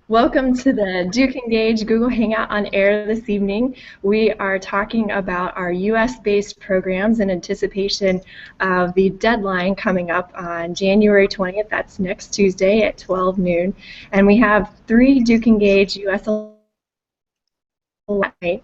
Welcome to the DukeEngage Google Hangout on Air this evening. We are talking about our US-based programs in anticipation of the deadline coming up on January 20th. That's next Tuesday at 12 noon. And we have 3 DukeEngage US alumni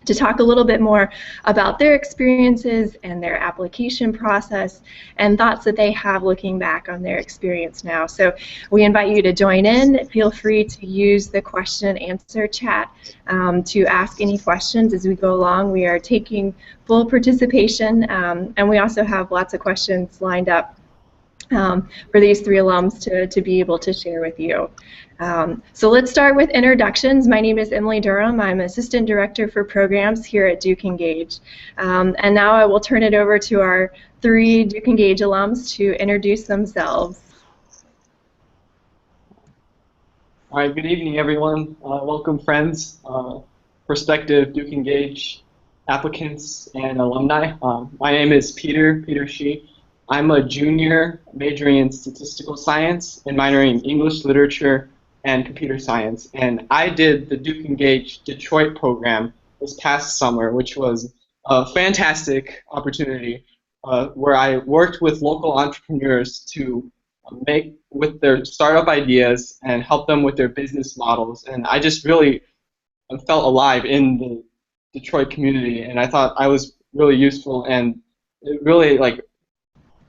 to talk a little bit more about their experiences and their application process and thoughts that they have looking back on their experience now. So we invite you to join in. Feel free to use the question and answer chat to ask any questions as we go along. We are taking full participation, and we also have lots of questions lined up for these 3 alums to be able to share with you. So let's start with introductions. My name is Emily Durham. I'm Assistant Director for Programs here at DukeEngage. And now I will turn it over to our 3 DukeEngage alums to introduce themselves. All right, good evening, everyone. Welcome, friends, prospective DukeEngage applicants and alumni. My name is Peter Shi. I'm a junior majoring in statistical science and minoring in English literature and computer science. And I did the DukeEngage Detroit program this past summer, which was a fantastic opportunity where I worked with local entrepreneurs to make with their startup ideas and help them with their business models. And I just really felt alive in the Detroit community, and I thought I was really useful, and it really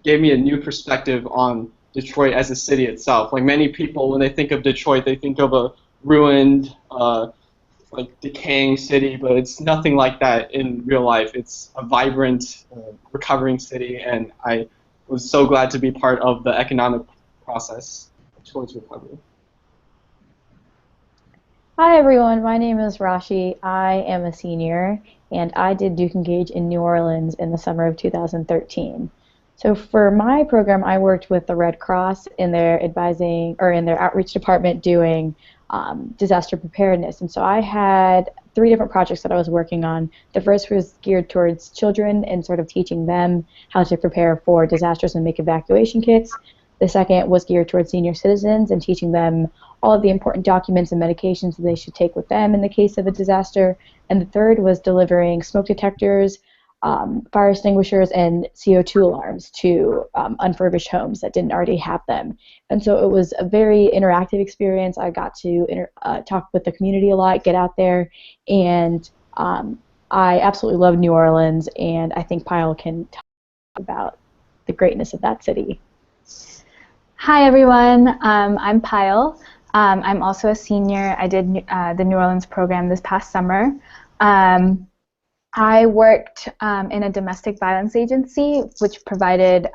gave me a new perspective on Detroit as a city itself. Like many people, when they think of Detroit, they think of a ruined, decaying city, but it's nothing like that in real life. It's a vibrant, recovering city, and I was so glad to be part of the economic process towards recovery. Hi everyone, my name is Rashi. I am a senior, and I did DukeEngage in New Orleans in the summer of 2013. So for my program, I worked with the Red Cross in their in their outreach department doing disaster preparedness. And so I had 3 different projects that I was working on. The first was geared towards children and sort of teaching them how to prepare for disasters and make evacuation kits. The second was geared towards senior citizens and teaching them all of the important documents and medications that they should take with them in the case of a disaster. And the third was delivering smoke detectors, fire extinguishers, and CO2 alarms to unfurbished homes that didn't already have them. And so it was a very interactive experience. I got to talk with the community a lot, get out there, and I absolutely love New Orleans, and I think Pyle can talk about the greatness of that city. Hi everyone, I'm Pyle. I'm also a senior. I did the New Orleans program this past summer. I worked in a domestic violence agency, which provided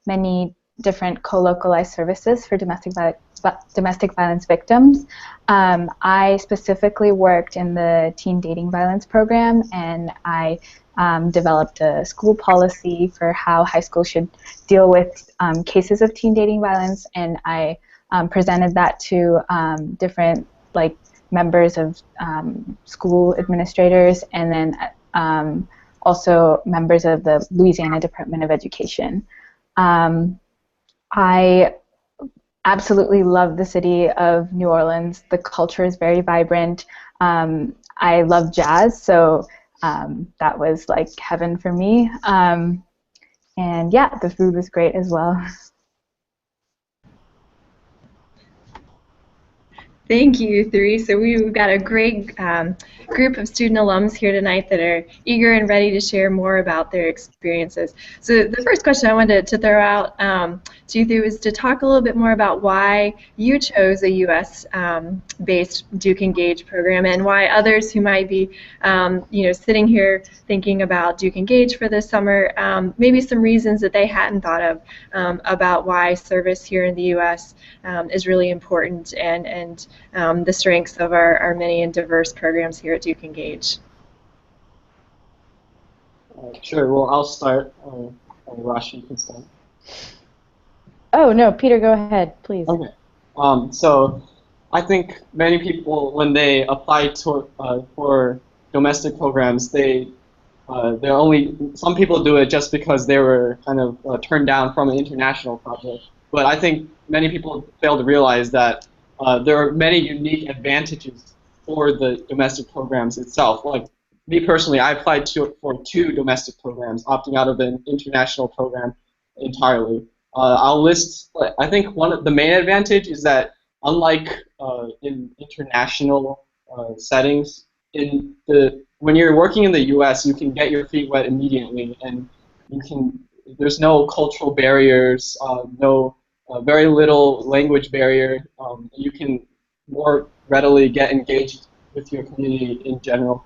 many different co-localized services for domestic violence victims. I specifically worked in the teen dating violence program, and I developed a school policy for how high school should deal with cases of teen dating violence, and I presented that to different members of school administrators, and then also members of the Louisiana Department of Education. I absolutely love the city of New Orleans. The culture is very vibrant. I love jazz, so that was like heaven for me. And yeah, the food was great as well. Thank you, 3. So we've got a great group of student alums here tonight that are eager and ready to share more about their experiences. So the first question I wanted to throw out to you 3 is to talk a little bit more about why you chose a US-based DukeEngage program, and why others who might be sitting here thinking about DukeEngage for this summer, maybe some reasons that they hadn't thought of about why service here in the US is really important, and the strengths of our many and diverse programs here at DukeEngage. Sure, well, I'll start. Rashi, you can start. Oh, no, Peter, go ahead, please. Okay. So I think many people, when they apply for domestic programs, some people do it just because they were kind of turned down from an international project. But I think many people fail to realize that there are many unique advantages for the domestic programs itself. Like me personally, I applied for 2 domestic programs, opting out of an international program entirely. I'll list, I think one of the main advantage is that unlike in international settings, when you're working in the U.S., you can get your feet wet immediately, and there's no cultural barriers, very little language barrier. You can more readily get engaged with your community in general,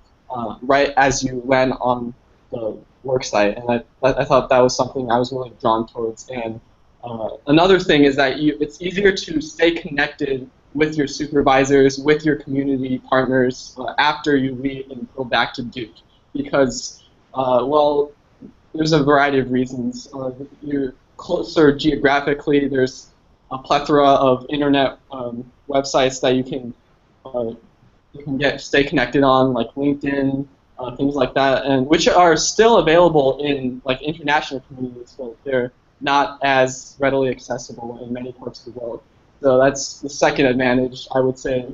right as you land on the work site, and I thought that was something I was really drawn towards. And another thing is that it's easier to stay connected with your supervisors, with your community partners after you leave and go back to Duke, because well, there's a variety of reasons. You're closer geographically. There's a plethora of internet websites that you can stay connected on, like LinkedIn, things like that, and which are still available in like international communities, but they're not as readily accessible in many parts of the world. So that's the second advantage, I would say,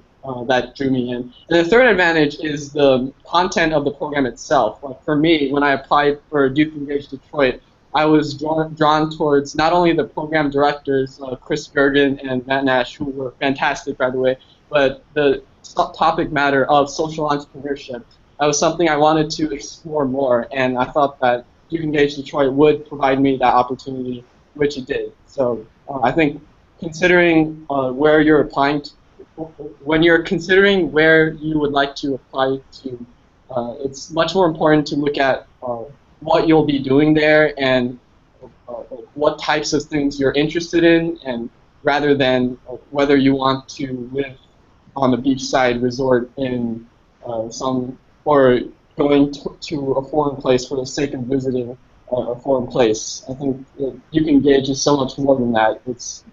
that drew me in. And the third advantage is the content of the program itself. Like for me, when I applied for DukeEngage Detroit, I was drawn towards not only the program directors, Chris Gergen and Matt Nash, who were fantastic, by the way, but the topic matter of social entrepreneurship. That was something I wanted to explore more, and I thought that DukeEngage Detroit would provide me that opportunity, which it did. So I think considering where you're applying to, when you're considering where you would like to apply to, it's much more important to look at what you'll be doing there and what types of things you're interested in, and rather than whether you want to live on the beachside resort in or going to a foreign place for the sake of visiting a foreign place. I think DukeEngage is so much more than that. It's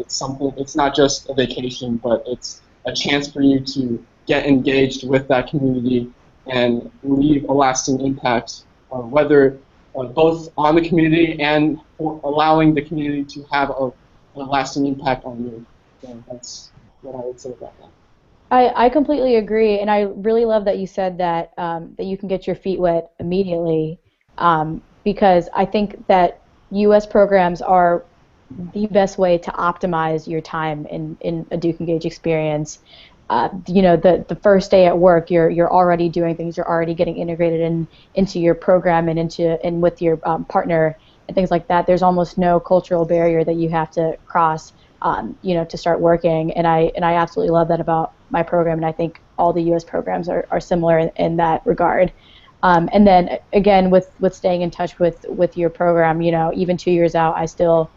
something. It's not just a vacation, but it's a chance for you to get engaged with that community and leave a lasting impact, whether both on the community and allowing the community to have a lasting impact on you. So that's what I would say about that. I completely agree, and I really love that you said that that you can get your feet wet immediately, because I think that U.S. programs are the best way to optimize your time in a DukeEngage experience. You know, the first day at work, you're already doing things, you're already getting integrated into your program and with your partner and things like that. There's almost no cultural barrier that you have to cross, you know, to start working. And I absolutely love that about my program, and I think all the U.S. programs are similar in that regard. And then again, with staying in touch with your program, you know, even 2 years out, I still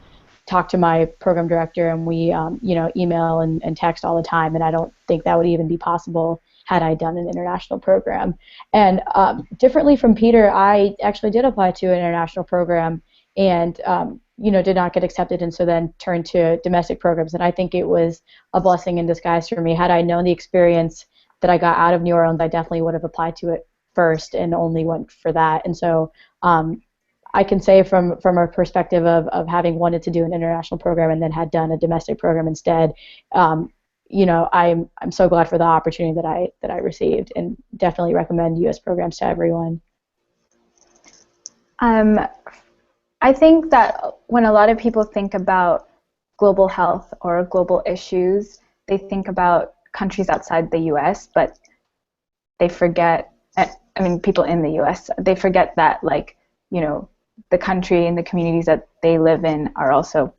talk to my program director, and we you know, email and text all the time, and I don't think that would even be possible had I done an international program. And differently from Peter, I actually did apply to an international program and you know, did not get accepted, and so then turned to domestic programs. And I think it was a blessing in disguise for me. Had I known the experience that I got out of New Orleans, I definitely would have applied to it first and only went for that. And so I can say from a perspective of having wanted to do an international program and then had done a domestic program instead, you know, I'm so glad for the opportunity that I received, and definitely recommend U.S. programs to everyone. I think that when a lot of people think about global health or global issues, they think about countries outside the U.S., but they forget, I mean, people in the U.S., they forget that, like, you know, the country and the communities that they live in are also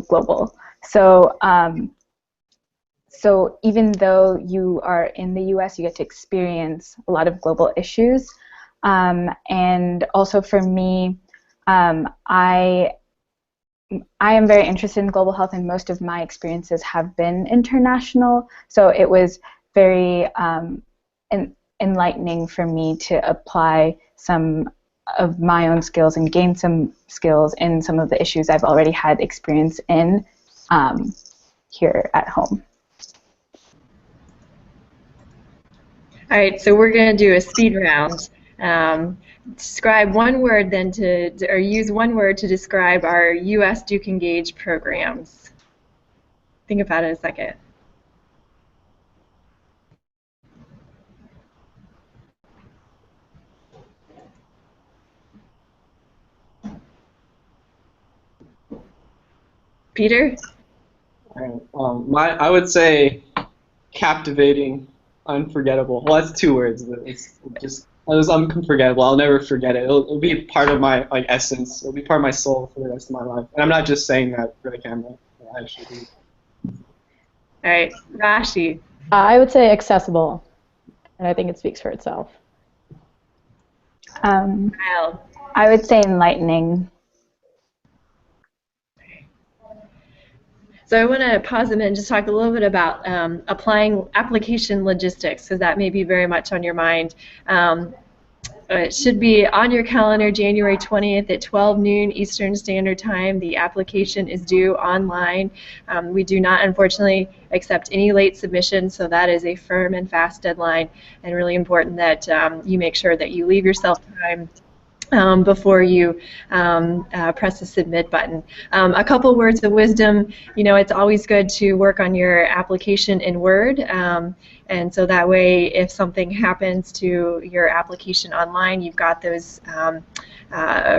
global. So, so even though you are in the U.S., you get to experience a lot of global issues. And also for me, I am very interested in global health, and most of my experiences have been international. So it was very enlightening for me to apply some of my own skills and gain some skills in some of the issues I've already had experience in here at home. All right, so we're going to do a speed round. Describe one word then or use one word to describe our U.S. DukeEngage programs. think about it a second. Peter? I would say captivating, unforgettable. Well, that's two words. But it's just unforgettable. I'll never forget it. It'll be part of my essence. It'll be part of my soul for the rest of my life. And I'm not just saying that for the camera. I actually do. All right, Rashi. I would say accessible, and I think it speaks for itself. Kyle. I would say enlightening. So I want to pause a minute and just talk a little bit about applying application logistics, because that may be very much on your mind. It should be on your calendar January 20th at 12 noon Eastern Standard Time. The application is due online. We do not, unfortunately, accept any late submissions, so that is a firm and fast deadline, and really important that you make sure that you leave yourself time before you press the submit button. A couple words of wisdom. You know, it's always good to work on your application in Word, and so that way if something happens to your application online, you've got those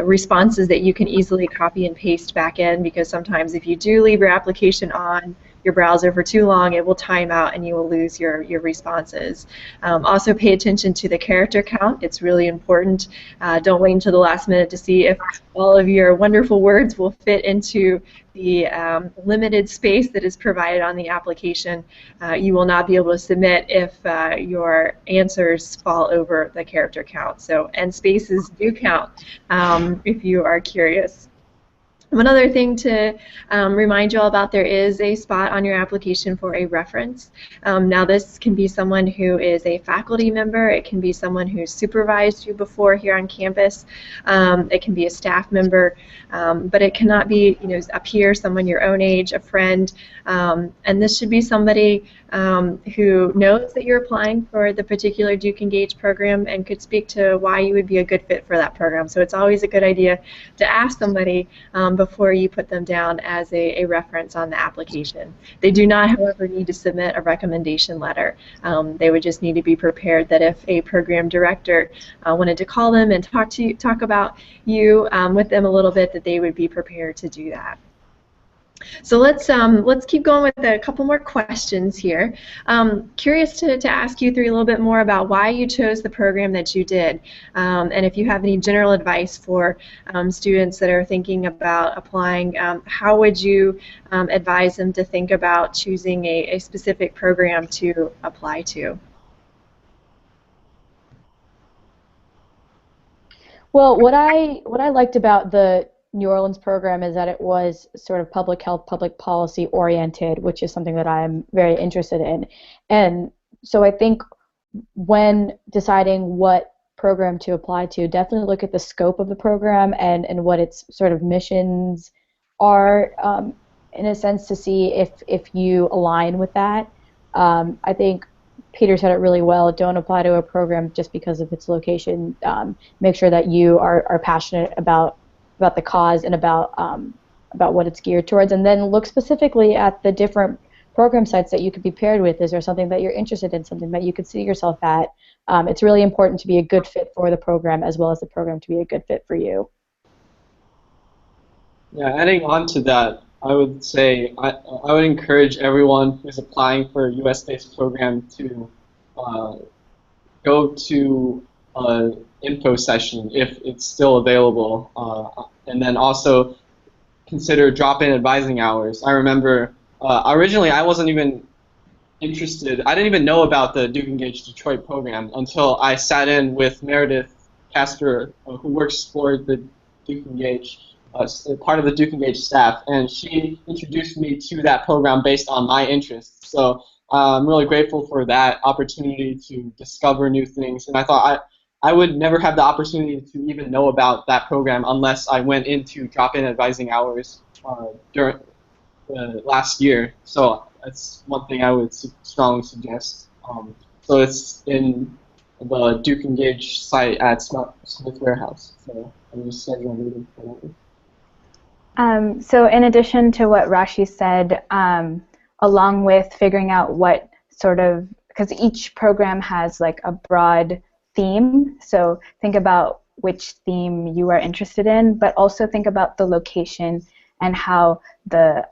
responses that you can easily copy and paste back in, because sometimes if you do leave your application on your browser for too long, it will time out and you will lose your responses. Also pay attention to the character count. It's really important. Don't wait until the last minute to see if all of your wonderful words will fit into the limited space that is provided on the application. You will not be able to submit if your answers fall over the character count. So, and spaces do count if you are curious. One other thing to remind you all about, there is a spot on your application for a reference. Now this can be someone who is a faculty member, it can be someone who's supervised you before here on campus, it can be a staff member, but it cannot be, you know, a peer, someone your own age, a friend, and this should be somebody who knows that you're applying for the particular DukeEngage program and could speak to why you would be a good fit for that program. So it's always a good idea to ask somebody before you put them down as a reference on the application. They do not, however, need to submit a recommendation letter. They would just need to be prepared that if a program director wanted to call them and talk about you with them a little bit, that they would be prepared to do that. So let's keep going with a couple more questions here. Curious to ask you three a little bit more about why you chose the program that you did, and if you have any general advice for students that are thinking about applying, how would you advise them to think about choosing a specific program to apply to? Well, what I liked about the New Orleans program is that it was sort of public health, public policy oriented, which is something that I'm very interested in. And so I think when deciding what program to apply to, definitely look at the scope of the program and what its sort of missions are, in a sense, to see if you align with that. I think Peter said it really well. Don't apply to a program just because of its location. Make sure that you are passionate about the cause and about what it's geared towards, and then look specifically at the different program sites that you could be paired with. Is there something that you're interested in, something that you could see yourself at? It's really important to be a good fit for the program as well as the program to be a good fit for you. Yeah, adding on to that, I would say I would encourage everyone who's applying for a US-based program to go to an info session if it's still available, and then also consider drop-in advising hours. I remember originally I wasn't even interested. I didn't even know about the DukeEngage Detroit program until I sat in with Meredith Casper, who works for the DukeEngage, part of the DukeEngage staff, and she introduced me to that program based on my interests. So I'm really grateful for that opportunity to discover new things, and I thought I would never have the opportunity to even know about that program unless I went into drop-in advising hours during last year. So that's one thing I would strongly suggest. So it's in the DukeEngage site at Smith Warehouse. So I'm just scheduling a meeting for that. So in addition to what Rashi said, along with figuring out what sort of, because each program has like a broad theme, so think about which theme you are interested in, but also think about the location and how the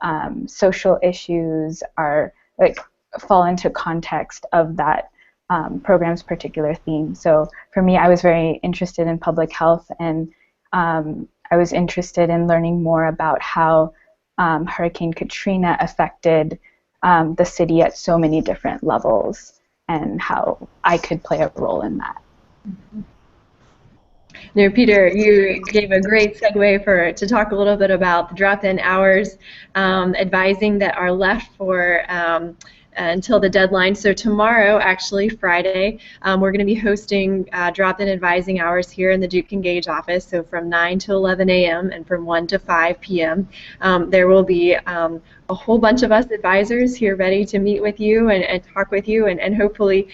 social issues are like fall into context of that program's particular theme. So for me, I was very interested in public health, and I was interested in learning more about how Hurricane Katrina affected the city at so many different levels, and how I could play a role in that. Now, Peter, you gave a great segue to talk a little bit about the drop-in hours advising that are left for until the deadline. So tomorrow, actually Friday, we're going to be hosting drop-in advising hours here in the DukeEngage office, so from 9 to 11 a.m. and from 1 to 5 p.m. There will be a whole bunch of us advisors here ready to meet with you and talk with you, and hopefully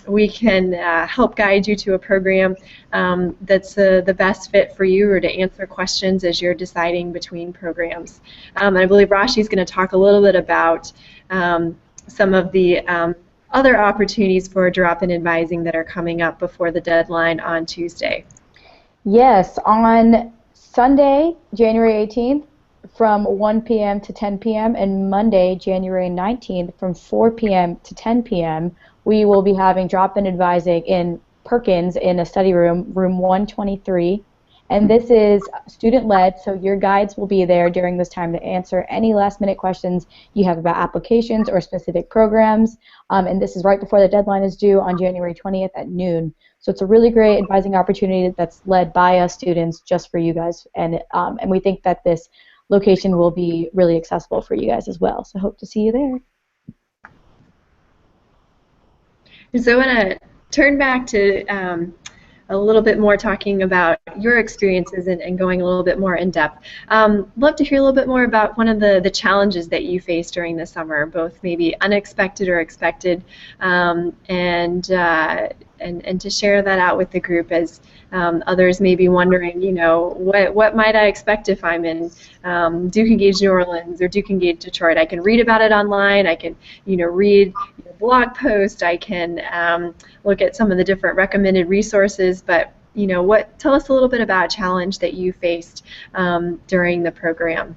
we can help guide you to a program that's the best fit for you, or to answer questions as you're deciding between programs. And I believe Rashi is going to talk a little bit about some of the other opportunities for drop-in advising that are coming up before the deadline on Tuesday. Yes, on Sunday, January 18th, from 1 p.m. to 10 p.m., and Monday, January 19th, from 4 p.m. to 10 p.m., we will be having drop-in advising in Perkins in a study room, room 123. And this is student-led, so your guides will be there during this time to answer any last-minute questions you have about applications or specific programs. And this is right before the deadline is due on January 20th at noon. So it's a really great advising opportunity that's led by us students just for you guys. And we think that this location will be really accessible for you guys as well. So hope to see you there. So I want to turn back to a little bit more talking about your experiences and going a little bit more in depth. Love to hear a little bit more about one of the challenges that you faced during the summer, both maybe unexpected or expected, and to share that out with the group as others may be wondering, you know, what might I expect if I'm in DukeEngage New Orleans or DukeEngage Detroit? I can read about it online. I can, you know, read your blog post. I can look at some of the different recommended resources. But you know, tell us a little bit about a challenge that you faced during the program.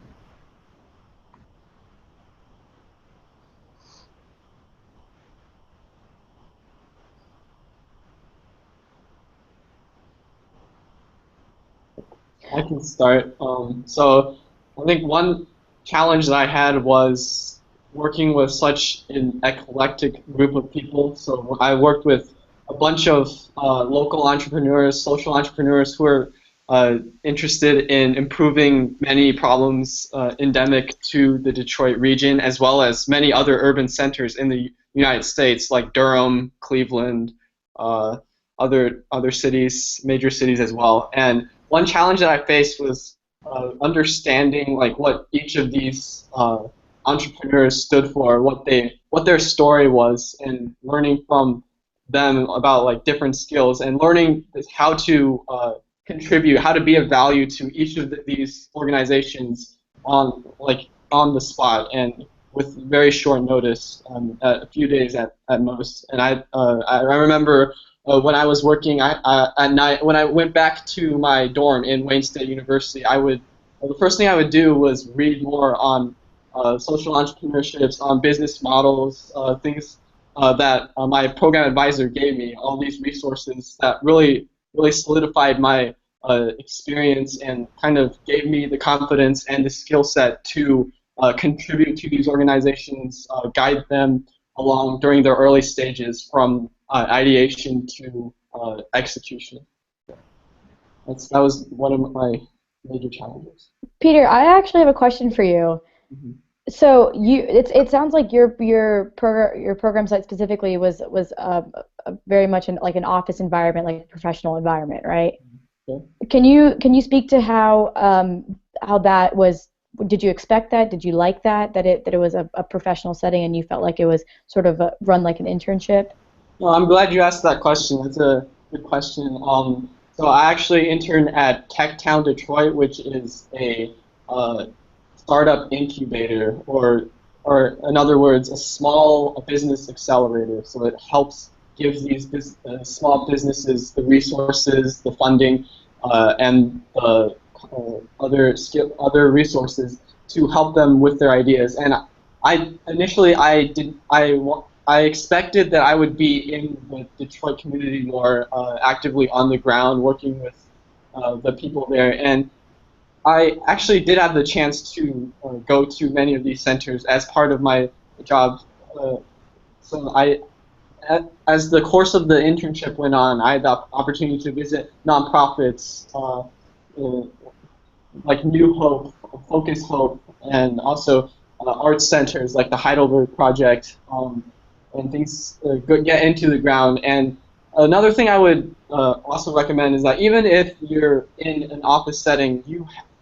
I can start. So I think one challenge that I had was working with such an eclectic group of people. So I worked with a bunch of local entrepreneurs, social entrepreneurs who are interested in improving many problems endemic to the Detroit region, as well as many other urban centers in the United States, like Durham, Cleveland, other cities, major cities as well. And one challenge that I faced was understanding like what each of these entrepreneurs stood for, what their story was, and learning from them about like different skills, and learning how to contribute, how to be of value to each of these organizations on the spot and with very short notice, a few days at most. And I remember when I was working at night, when I went back to my dorm in Wayne State University, the first thing I would do was read more on social entrepreneurships, on business models, things that my program advisor gave me, all these resources that really solidified my experience and kind of gave me the confidence and the skill set to contribute to these organizations, guide them along during their early stages from ideation to execution. That was one of my major challenges. Peter, I actually have a question for you. Mm-hmm. So it sounds like your program site specifically was very much like an office environment, like a professional environment, right? Okay. Can you speak to how that was? Did you expect that? Did you like that it was a professional setting and you felt like it was sort of run like an internship? Well, I'm glad you asked that question. That's a good question. So I actually interned at TechTown Detroit, which is a startup incubator, or or in other words, a small business accelerator. So it helps give these small businesses the resources, the funding, and the other resources to help them with their ideas. And initially I expected that I would be in the Detroit community more actively on the ground, working with the people there. And I actually did have the chance to go to many of these centers as part of my job. So as the course of the internship went on, I had the opportunity to visit nonprofits like New Hope, Focus Hope, and also arts centers like the Heidelberg Project, and things get into the ground. And another thing I would also recommend is that even if you're in an office setting,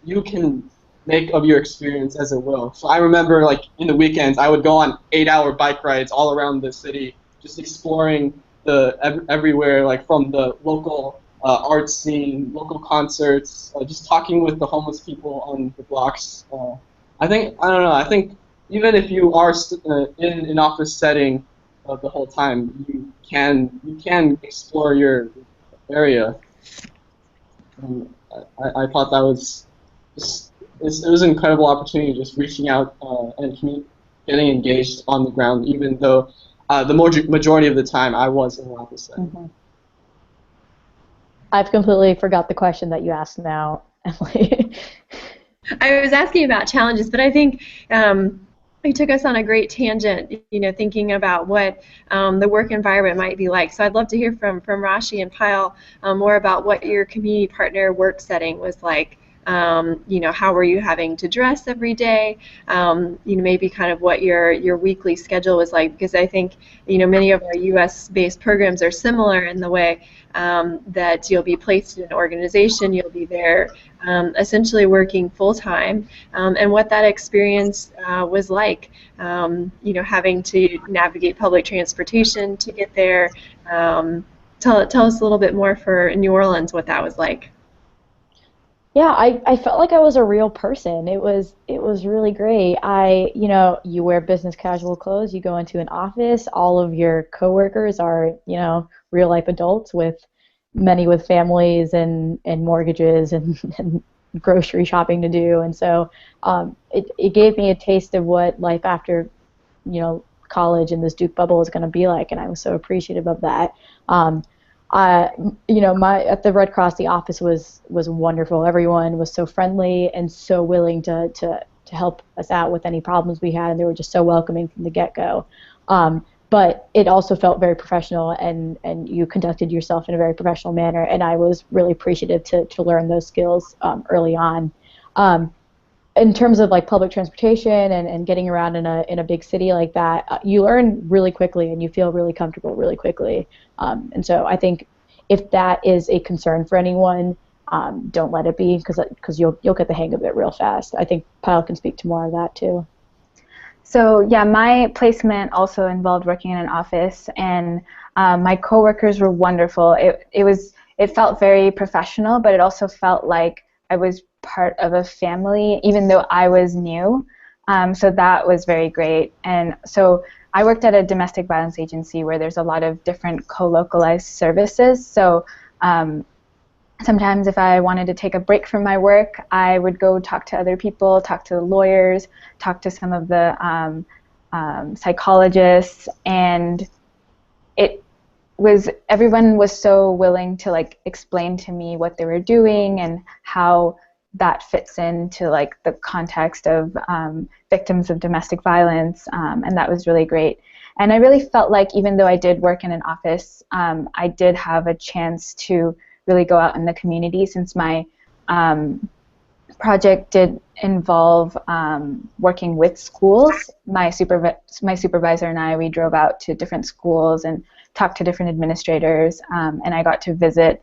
you can make of your experience as it will. So I remember, like, in the weekends, I would go on 8-hour bike rides all around the city, just exploring everywhere, like from the local art scene, local concerts, just talking with the homeless people on the blocks. I don't know. I think even if you are in an office setting the whole time, you can explore your area. And I thought that was it was an incredible opportunity, just reaching out and getting engaged on the ground, even though the majority of the time I was in an office setting. Mm-hmm. I've completely forgot the question that you asked now, Emily. I was asking about challenges, but I think you took us on a great tangent, thinking about what the work environment might be like. So I'd love to hear from Rashi and Pyle more about what your community partner work setting was like. How were you having to dress every day? Maybe kind of what your weekly schedule was like, because I think, many of our U.S.-based programs are similar in the way that you'll be placed in an organization, you'll be there essentially working full-time, and what that experience was like, having to navigate public transportation to get there. Tell us a little bit more for New Orleans what that was like. Yeah, I felt like I was a real person. It was really great. You wear business casual clothes, you go into an office, all of your coworkers are, real life adults many with families and mortgages and grocery shopping to do. And so it gave me a taste of what life after, college and this Duke bubble is going to be like, and I was so appreciative of that. At the Red Cross, the office was wonderful. Everyone was so friendly and so willing to help us out with any problems we had, and they were just so welcoming from the get-go. But it also felt very professional, and you conducted yourself in a very professional manner, and I was really appreciative to learn those skills early on. In terms of like public transportation and getting around in a big city like that, you learn really quickly and you feel really comfortable really quickly. And so I think if that is a concern for anyone, don't let it be, because you'll get the hang of it real fast. I think Pyle can speak to more of that too. So yeah, my placement also involved working in an office, and my coworkers were wonderful. It felt very professional, but it also felt like I was part of a family, even though I was new. So that was very great. And so I worked at a domestic violence agency where there's a lot of different co-localized services. So sometimes if I wanted to take a break from my work, I would go talk to other people, talk to the lawyers, talk to some of the psychologists, and everyone was so willing to like explain to me what they were doing and how that fits into like the context of victims of domestic violence, and that was really great. And I really felt like even though I did work in an office, I did have a chance to really go out in the community, since my project did involve working with schools. My supervisor and I, we drove out to different schools and talked to different administrators, and I got to visit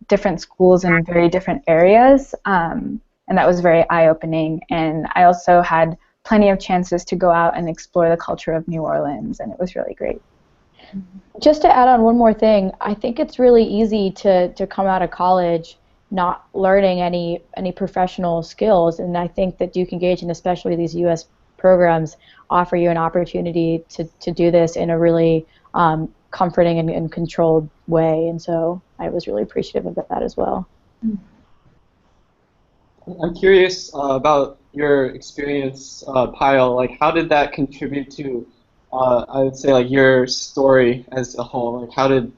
different schools in very different areas, and that was very eye-opening. And I also had plenty of chances to go out and explore the culture of New Orleans, and it was really great. Just to add on one more thing, I think it's really easy to come out of college not learning any professional skills, and I think that DukeEngage, and especially these U.S. programs offer you an opportunity to do this in a really comforting and controlled way, and so I was really appreciative of that as well. I'm curious about your experience, Pyle. Like, how did that contribute to, I would say, like your story as a whole? Like, how did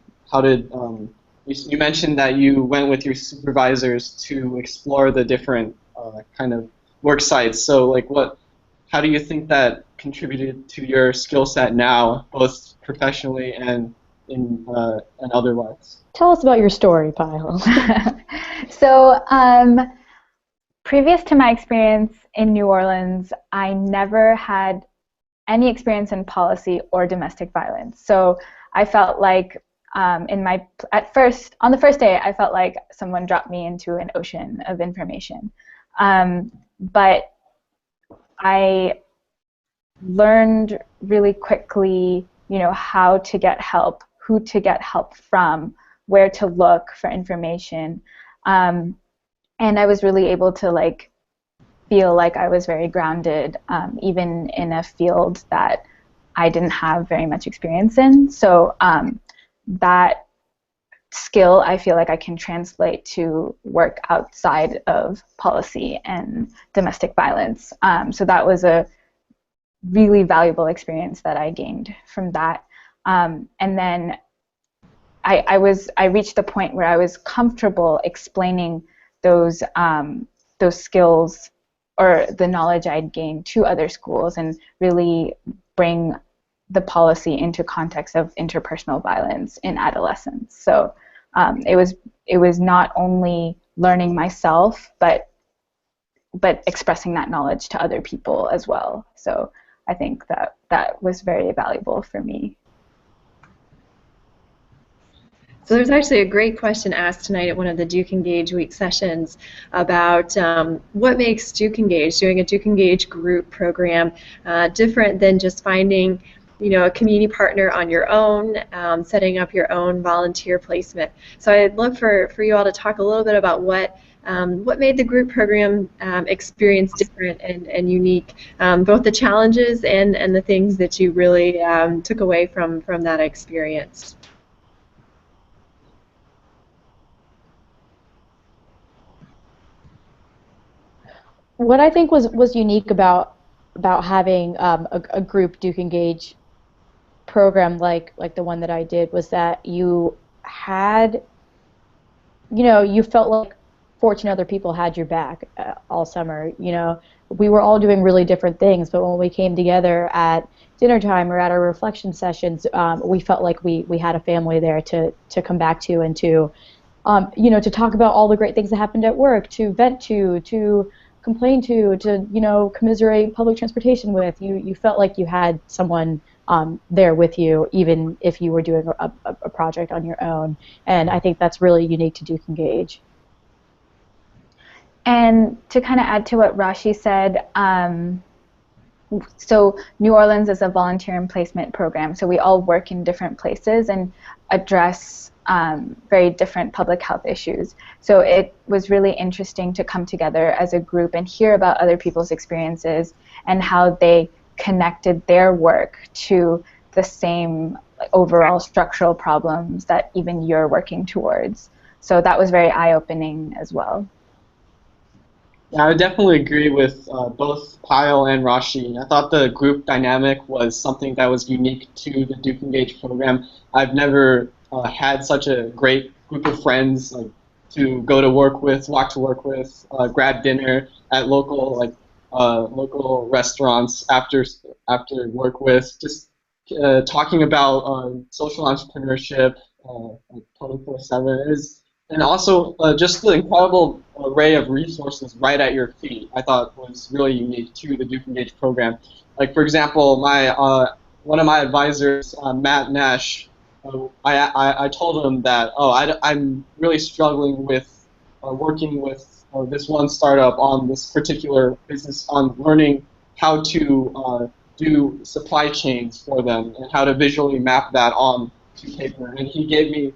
you mentioned that you went with your supervisors to explore the different kind of work sites. So, like, how do you think that contributed to your skill set now, both professionally and and otherwise? Tell us about your story, Pyle. So, previous to my experience in New Orleans, I never had any experience in policy or domestic violence. So I felt like on the first day, I felt like someone dropped me into an ocean of information. But I learned really quickly, how to get help, who to get help from, where to look for information. And I was really able to feel like I was very grounded, even in a field that I didn't have very much experience in. So that skill, I feel like I can translate to work outside of policy and domestic violence. So that was a really valuable experience that I gained from that. And then I reached the point where I was comfortable explaining those skills or the knowledge I'd gained to other schools and really bring the policy into context of interpersonal violence in adolescence. So it was not only learning myself, but expressing that knowledge to other people as well. So I think that was very valuable for me. So there's actually a great question asked tonight at one of the DukeEngage week sessions about what makes DukeEngage, doing a DukeEngage group program, different than just finding a community partner on your own, setting up your own volunteer placement. So I'd love for you all to talk a little bit about what made the group program experience different and unique, both the challenges and the things that you really took away from that experience. What I think was unique about having a group DukeEngage program like the one that I did was that you had, you felt like 14 other people had your back all summer. We were all doing really different things, but when we came together at dinner time or at our reflection sessions, we felt like we had a family there to come back to and to talk about all the great things that happened at work, to vent to complain to commiserate public transportation with. You felt like you had someone there with you, even if you were doing a project on your own. And I think that's really unique to DukeEngage. And to kind of add to what Rashi said, so New Orleans is a volunteer and placement program, so we all work in different places and address very different public health issues. So it was really interesting to come together as a group and hear about other people's experiences and how they connected their work to the same overall structural problems that even you're working towards. So that was very eye-opening as well. Yeah, I would definitely agree with both Pyle and Rashi. I thought the group dynamic was something that was unique to the DukeEngage program. I've never had such a great group of friends to go to work with, walk to work with, grab dinner at local restaurants after work with, just talking about social entrepreneurship 24/7. And also just the incredible array of resources right at your feet, I thought was really unique to the DukeEngage program. Like, for example, one of my advisors, Matt Nash, I told him that, I'm really struggling with working with this one startup on this particular business, on learning how to do supply chains for them and how to visually map that on to paper. And he gave me,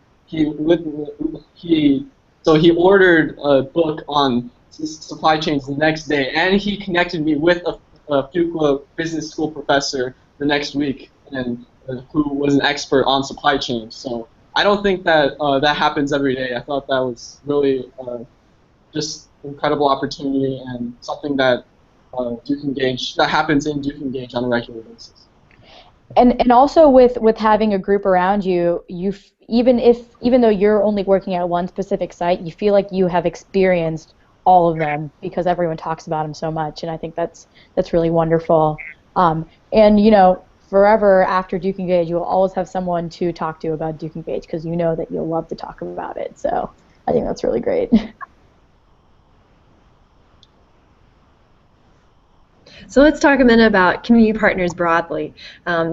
so he ordered a book on supply chains the next day, and he connected me with a Fuqua business school professor the next week, and who was an expert on supply chain. So I don't think that that happens every day. I thought that was really just incredible opportunity and something that DukeEngage, that happens in DukeEngage on a regular basis. And also with having a group around you, even though you're only working at one specific site, you feel like you have experienced all of them because everyone talks about them so much, and I think that's really wonderful. And you know, forever after DukeEngage, you'll always have someone to talk to about DukeEngage because you know that you'll love to talk about it. So I think that's really great. So let's talk a minute about community partners broadly,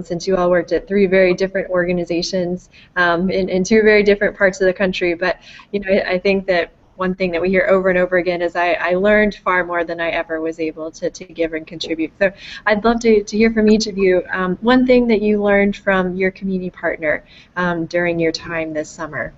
since you all worked at 3 very different organizations in 2 very different parts of the country. But you know, I think that one thing that we hear over and over again is I learned far more than I ever was able to give and contribute. So I'd love to hear from each of you one thing that you learned from your community partner during your time this summer.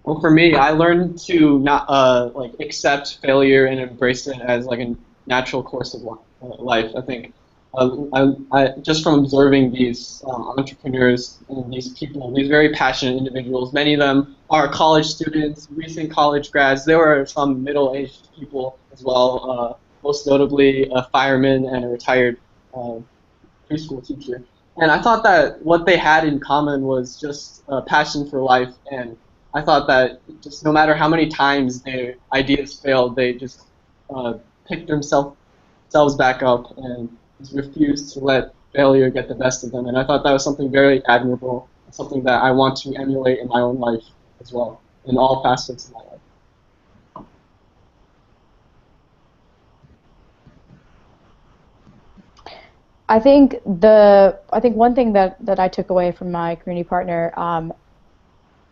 Well, for me, I learned to not like accept failure and embrace it as like a natural course of life. I think I just from observing these entrepreneurs and these people, these very passionate individuals. Many of them are college students, recent college grads. There were some middle-aged people as well, most notably a fireman and a retired preschool teacher. And I thought that what they had in common was just a passion for life, and I thought that just no matter how many times their ideas failed, they just picked themselves back up and just refused to let failure get the best of them. And I thought that was something very admirable, something that I want to emulate in my own life as well, in all facets of my life. I think one thing that I took away from my community partner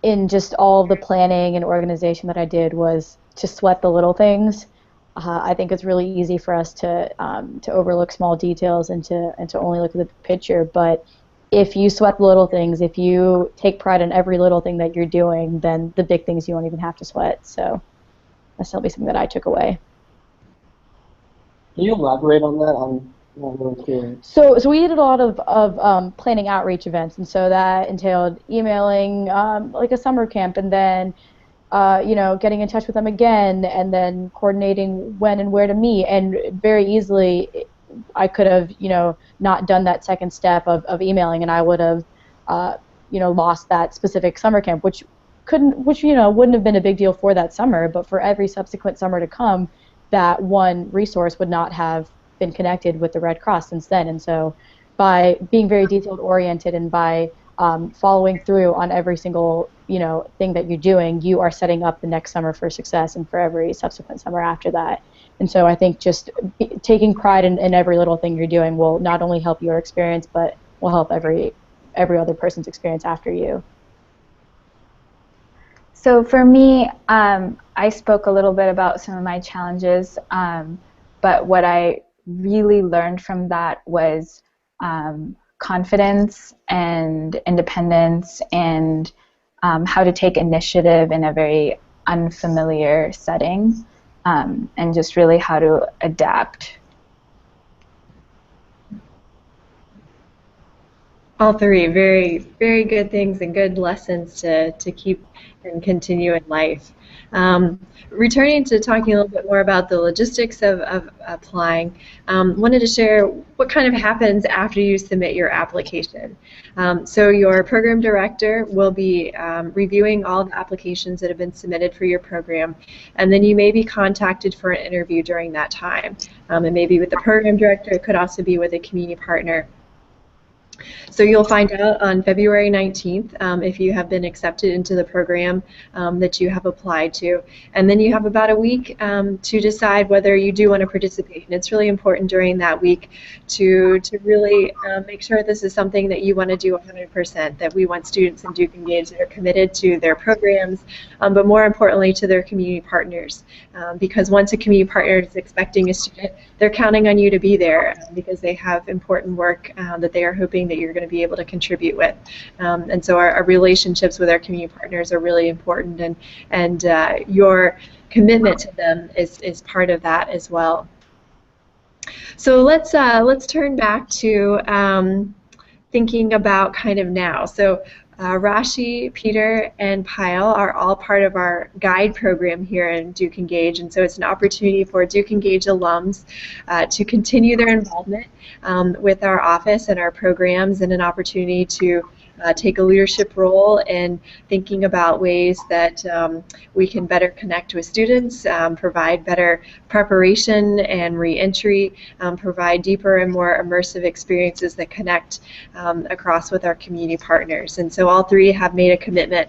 in just all the planning and organization that I did was to sweat the little things. I think it's really easy for us to overlook small details and to only look at the picture. But if you sweat the little things, if you take pride in every little thing that you're doing, then the big things you won't even have to sweat. So that's certainly something that I took away. Can you elaborate on that? I'm not really clear. So we did a lot of planning outreach events, and so that entailed emailing like a summer camp, and then you know, getting in touch with them again, and then coordinating when and where to meet. And very easily, I could have, you know, not done that second step of emailing, and I would have, you know, lost that specific summer camp, which you know wouldn't have been a big deal for that summer, but for every subsequent summer to come, that one resource would not have been connected with the Red Cross since then. And so, by being very detailed oriented and by following through on every single, you know, thing that you're doing, you are setting up the next summer for success and for every subsequent summer after that. And so I think just taking pride in every little thing you're doing will not only help your experience, but will help every other person's experience after you. So for me, I spoke a little bit about some of my challenges, but what I really learned from that was confidence and independence and how to take initiative in a very unfamiliar setting, and just really how to adapt. All 3 very, very good things and good lessons to keep and continue in life. Returning to talking a little bit more about the logistics of applying, wanted to share what kind of happens after you submit your application. So your program director will be reviewing all the applications that have been submitted for your program, and then you may be contacted for an interview during that time. It may be with the program director, it could also be with a community partner. So you'll find out on February 19th if you have been accepted into the program that you have applied to. And then you have about a week to decide whether you do want to participate. And it's really important during that week to really make sure this is something that you want to do 100%, that we want students in DukeEngage that are committed to their programs, but more importantly to their community partners. Because once a community partner is expecting a student, they're counting on you to be there because they have important work that they are hoping something that you're going to be able to contribute with. And so our relationships with our community partners are really important, and your commitment to them is part of that as well. So let's turn back to thinking about kind of now. So Rashi, Peter, and Pyle are all part of our guide program here in DukeEngage, and so it's an opportunity for DukeEngage alums to continue their involvement with our office and our programs, and an opportunity to take a leadership role in thinking about ways that we can better connect with students, provide better preparation and re-entry, provide deeper and more immersive experiences that connect across with our community partners. And so all three have made a commitment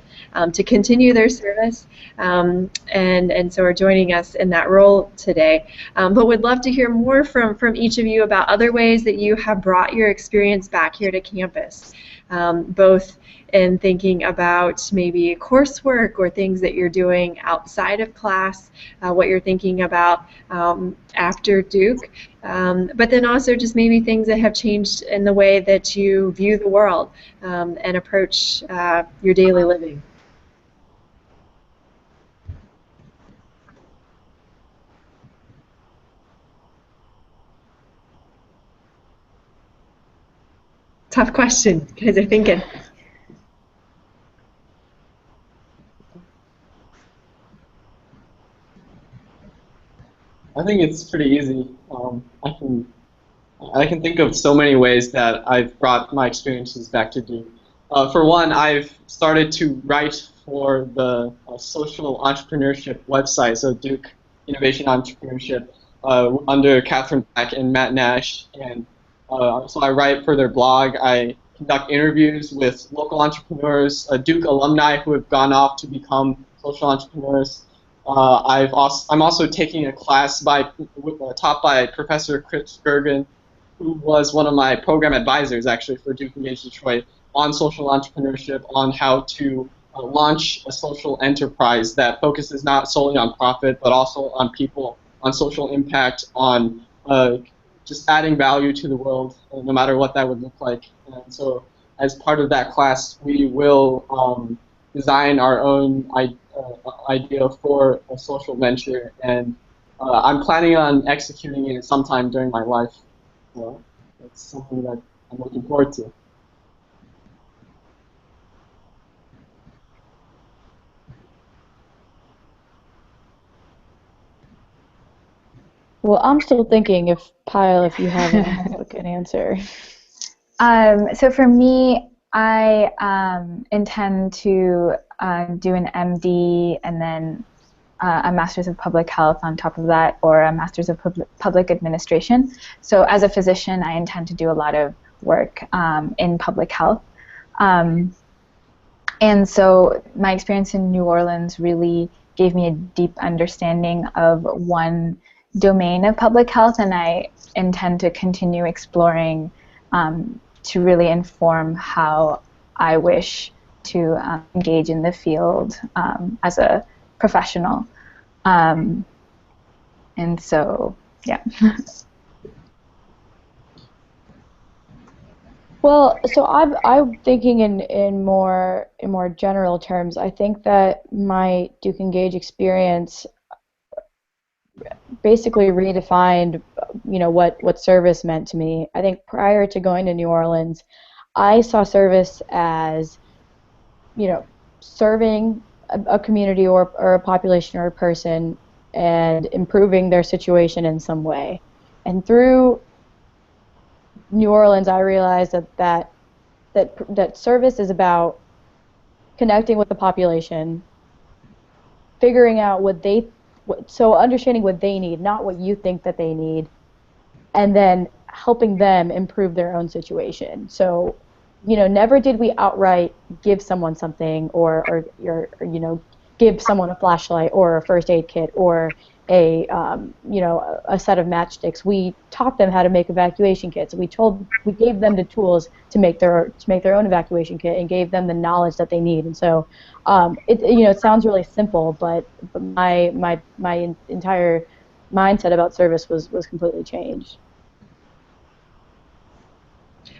to continue their service, and so are joining us in that role today. But would love to hear more from each of you about other ways that you have brought your experience back here to campus. Both in thinking about maybe coursework or things that you're doing outside of class, what you're thinking about after Duke, but then also just maybe things that have changed in the way that you view the world and approach your daily living. Tough question, you guys are thinking. I think it's pretty easy. I can think of so many ways that I've brought my experiences back to Duke. For one, I've started to write for the social entrepreneurship website, so Duke Innovation Entrepreneurship, under Catherine Black and Matt Nash, and so I write for their blog. I conduct interviews with local entrepreneurs, Duke alumni who have gone off to become social entrepreneurs. I'm also taking a class taught by Professor Chris Gergen, who was one of my program advisors actually for DukeEngage Detroit, on social entrepreneurship, on how to launch a social enterprise that focuses not solely on profit but also on people, on social impact, on just adding value to the world, no matter what that would look like. And so as part of that class, we will design our own idea for a social venture, and I'm planning on executing it sometime during my life. So it's something that I'm looking forward to. Well, I'm still thinking, if you have an answer. So for me, I intend to do an MD and then a Master's of Public Health on top of that, or a Master's of Public Administration. So as a physician, I intend to do a lot of work in public health. And so my experience in New Orleans really gave me a deep understanding of one domain of public health, and I intend to continue exploring to really inform how I wish to engage in the field as a professional. And so, yeah. Well, so I'm thinking in more general terms. I think that my DukeEngage experience basically redefined, what service meant to me. I think prior to going to New Orleans, I saw service as, serving a community or a population or a person and improving their situation in some way. And through New Orleans, I realized that service is about connecting with the population, figuring out so understanding what they need, not what you think that they need, and then helping them improve their own situation. So, never did we outright give someone something or give someone a flashlight or a first aid kit or a set of matchsticks. We taught them how to make evacuation kits. We gave them the tools to make their own evacuation kit and gave them the knowledge that they need. And so it sounds really simple, but my entire mindset about service was completely changed.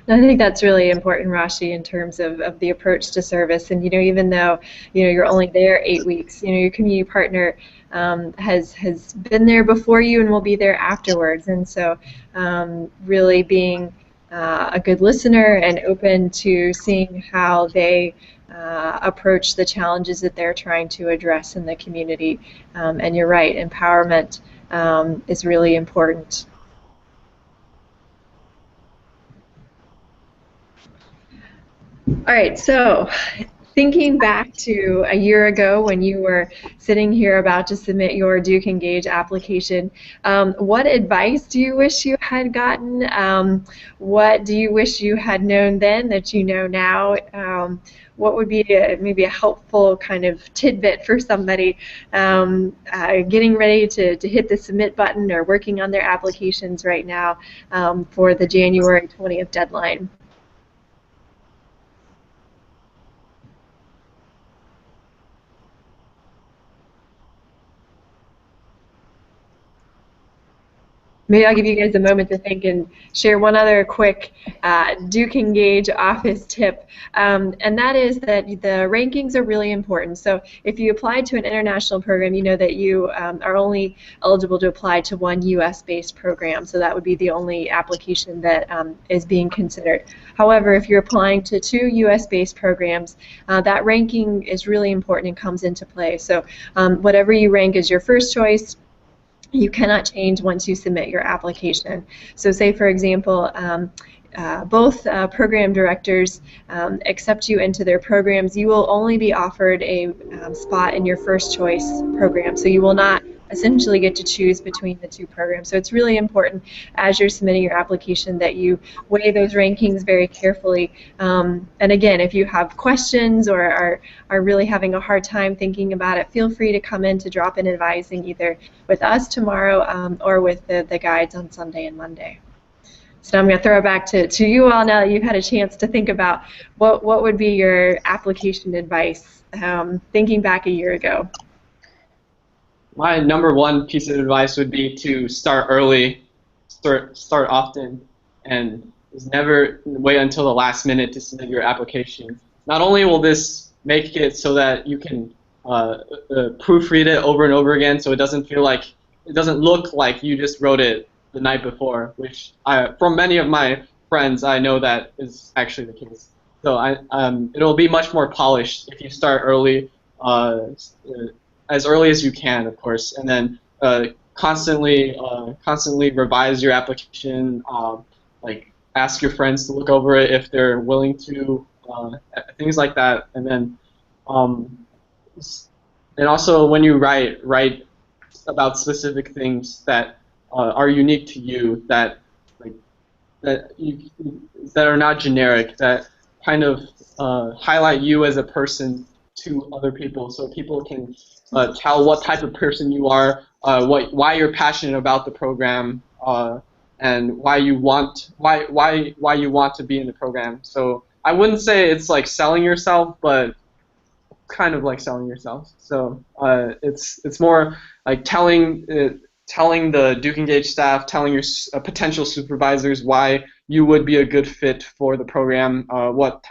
I think that's really important, Rashi, in terms of the approach to service. And even though you're only there 8 weeks, your community partner has been there before you and will be there afterwards. And so, really being a good listener and open to seeing how they approach the challenges that they're trying to address in the community. And you're right, empowerment is really important. All right, so thinking back to a year ago when you were sitting here about to submit your DukeEngage application, what advice do you wish you had gotten? What do you wish you had known then that you know now? What would be maybe a helpful kind of tidbit for somebody getting ready to hit the submit button or working on their applications right now for the January 20th deadline? Maybe I'll give you guys a moment to think and share one other quick DukeEngage office tip, and that is that the rankings are really important. So if you apply to an international program, you know that you are only eligible to apply to one US-based program, so that would be the only application that is being considered. However, if you're applying to 2 US-based programs, that ranking is really important and comes into play. So whatever you rank as your first choice, you cannot change once you submit your application. So say, for example, both program directors accept you into their programs, you will only be offered a spot in your first choice program. So you will not essentially get to choose between the 2 programs. So it's really important as you're submitting your application that you weigh those rankings very carefully. And again, if you have questions or are really having a hard time thinking about it, feel free to come in to drop in advising either with us tomorrow or with the guides on Sunday and Monday. So I'm going to throw it back to you all now that you've had a chance to think about what would be your application advice thinking back a year ago. My #1 piece of advice would be to start early, start often, and never wait until the last minute to submit your application. Not only will this make it so that you can proofread it over and over again, so it doesn't look like you just wrote it the night before, which from many of my friends I know that is actually the case. So it'll be much more polished if you start early. As early as you can, of course, and then constantly revise your application. Like ask your friends to look over it if they're willing to, things like that. And then, and also when you write about specific things that are unique to you, that are not generic, that kind of highlight you as a person to other people, so people can tell what type of person you are, why you're passionate about the program, and why you want to be in the program. So I wouldn't say it's like selling yourself, but kind of like selling yourself. So it's more like telling the DukeEngage staff, telling your potential supervisors why you would be a good fit for the program, what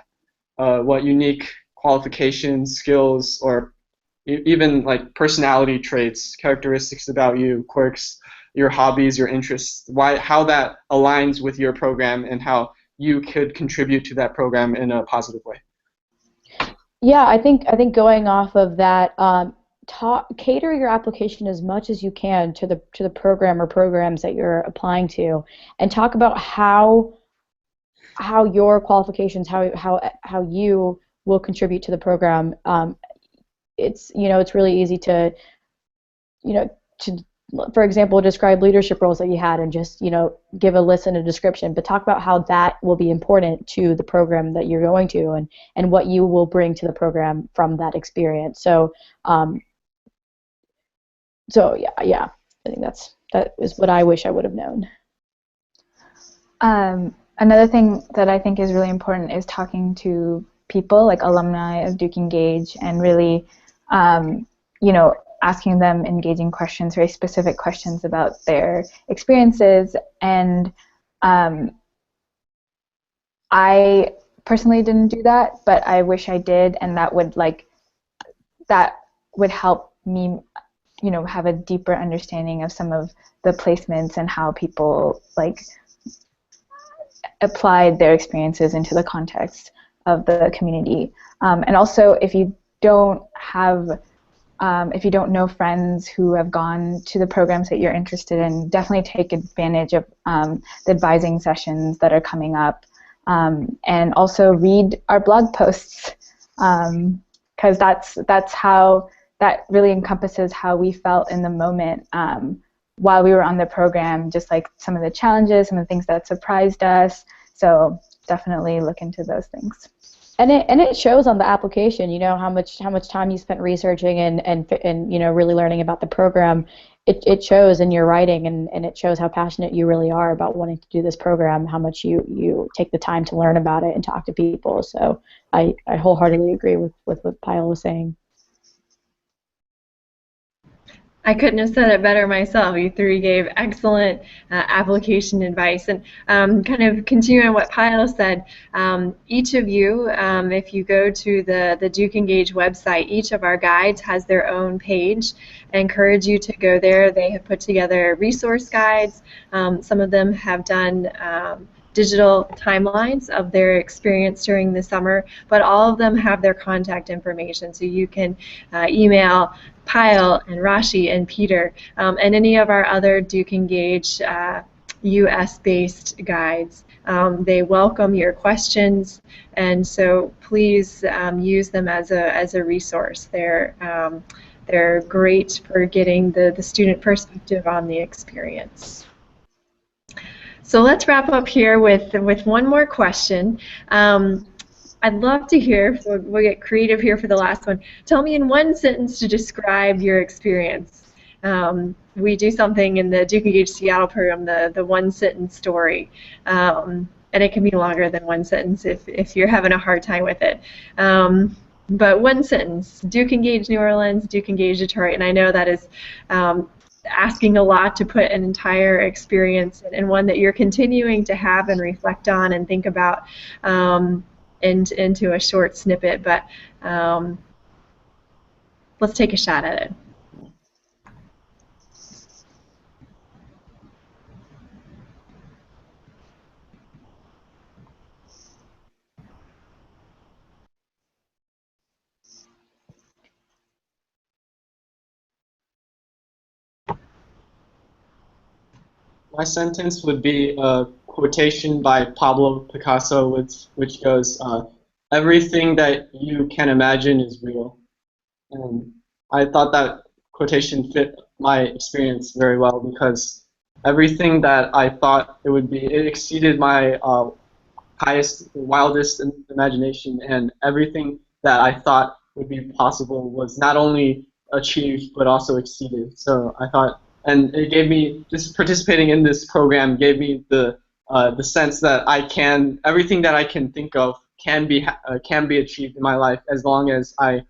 unique qualifications, skills, or even like personality traits, characteristics about you, quirks, your hobbies, your interests, how that aligns with your program and how you could contribute to that program in a positive way. Yeah, I think going off of that, cater your application as much as you can to the program or programs that you're applying to, and talk about how your qualifications, how you will contribute to the program. It's really easy to for example, describe leadership roles that you had and just give a list and a description, but talk about how that will be important to the program that you're going to, and what you will bring to the program from that experience. So yeah, I think that is what I wish I would have known. Another thing that I think is really important is talking to people like alumni of DukeEngage, and really asking them engaging questions, very specific questions about their experiences, and I personally didn't do that, but I wish I did, and that would help me, have a deeper understanding of some of the placements and how people applied their experiences into the context of the community. And also, if you don't know friends who have gone to the programs that you're interested in, definitely take advantage of the advising sessions that are coming up, and also read our blog posts, because that really encompasses how we felt in the moment while we were on the program, just like some of the challenges, some of the things that surprised us. So definitely look into those things. And it shows on the application, how much time you spent researching and really learning about the program. It shows in your writing, and it shows how passionate you really are about wanting to do this program, how much you take the time to learn about it and talk to people. So I wholeheartedly agree with what Pyle was saying. I couldn't have said it better myself. You three gave excellent application advice. And kind of continuing what Pyle said, each of you, if you go to the DukeEngage website, each of our guides has their own page. I encourage you to go there. They have put together resource guides. Some of them have done digital timelines of their experience during the summer, but all of them have their contact information, so you can email Pyle and Rashi and Peter and any of our other DukeEngage US-based guides. They welcome your questions, and so please use them as a resource. They're great for getting the student perspective on the experience. So let's wrap up here with one more question. I'd love to hear, we'll get creative here for the last one. Tell me in one sentence to describe your experience. We do something in the DukeEngage Seattle program, the one sentence story. And it can be longer than one sentence if you're having a hard time with it. But one sentence, DukeEngage New Orleans, DukeEngage Detroit, and I know that is asking a lot to put an entire experience in one that you're continuing to have and reflect on and think about into a short snippet, but let's take a shot at it. My sentence would be a quotation by Pablo Picasso, which goes, "Everything that you can imagine is real." And I thought that quotation fit my experience very well, because everything that I thought it would be, it exceeded my highest, wildest imagination, and everything that I thought would be possible was not only achieved but also exceeded. So I thought, and it gave me, just participating in this program gave me the sense that everything that I can think of can be achieved in my life, as long as I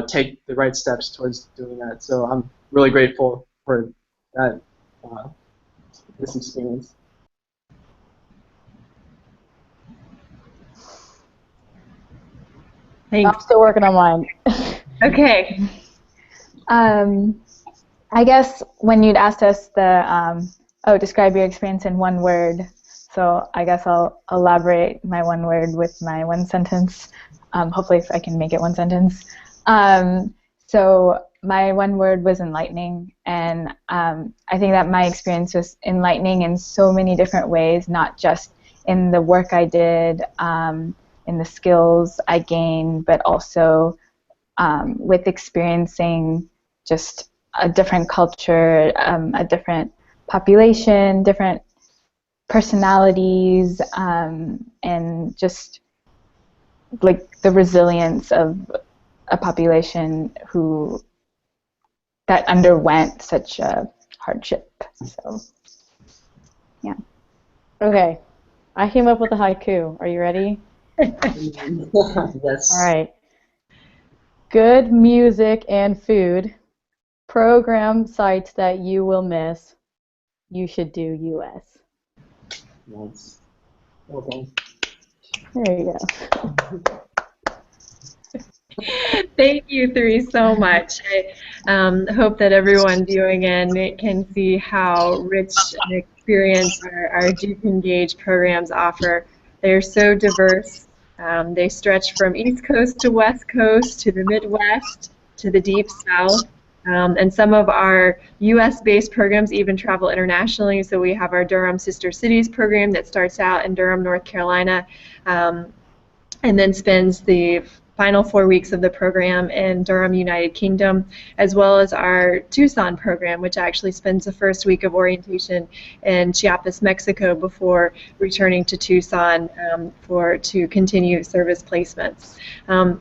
take the right steps towards doing that. So I'm really grateful for that this experience. Thanks. I'm still working on mine. Okay. I guess when you'd asked us describe your experience in one word, so I guess I'll elaborate my one word with my one sentence. Hopefully if I can make it one sentence. So my one word was enlightening, and I think that my experience was enlightening in so many different ways, not just in the work I did, in the skills I gained, but also with experiencing just a different culture, a different population, different personalities, and just like the resilience of a population that underwent such a hardship. So, yeah. Okay, I came up with a haiku. Are you ready? Yes. All right. Good music and food. Program sites that you will miss. You should do US. Nice. Okay. There you go. Thank you three so much. I hope that everyone viewing in can see how rich an experience our DukeEngage programs offer. They're so diverse. They stretch from East Coast to West Coast to the Midwest to the Deep South. And some of our U.S.-based programs even travel internationally. So we have our Durham Sister Cities program that starts out in Durham, North Carolina, and then spends the final 4 weeks of the program in Durham, United Kingdom, as well as our Tucson program, which actually spends the first week of orientation in Chiapas, Mexico, before returning to Tucson to continue service placements.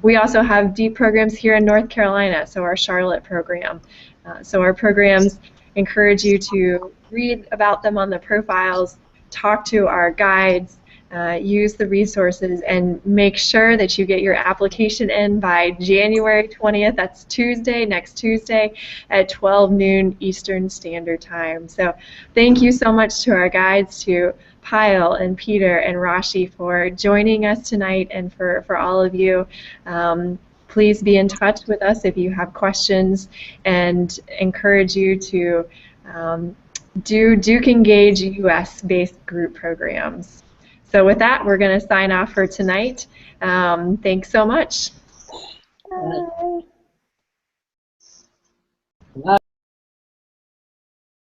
We also have deep programs here in North Carolina, so our Charlotte program. So our programs encourage you to read about them on the profiles, talk to our guides, use the resources, and make sure that you get your application in by January 20th. That's Tuesday, next Tuesday at 12 noon Eastern Standard Time. So thank you so much to our guides, to Pyle and Peter and Rashi, for joining us tonight, and for all of you. Please be in touch with us if you have questions, and encourage you to do DukeEngage US-based group programs. So with that, we're going to sign off for tonight. Thanks so much. Bye.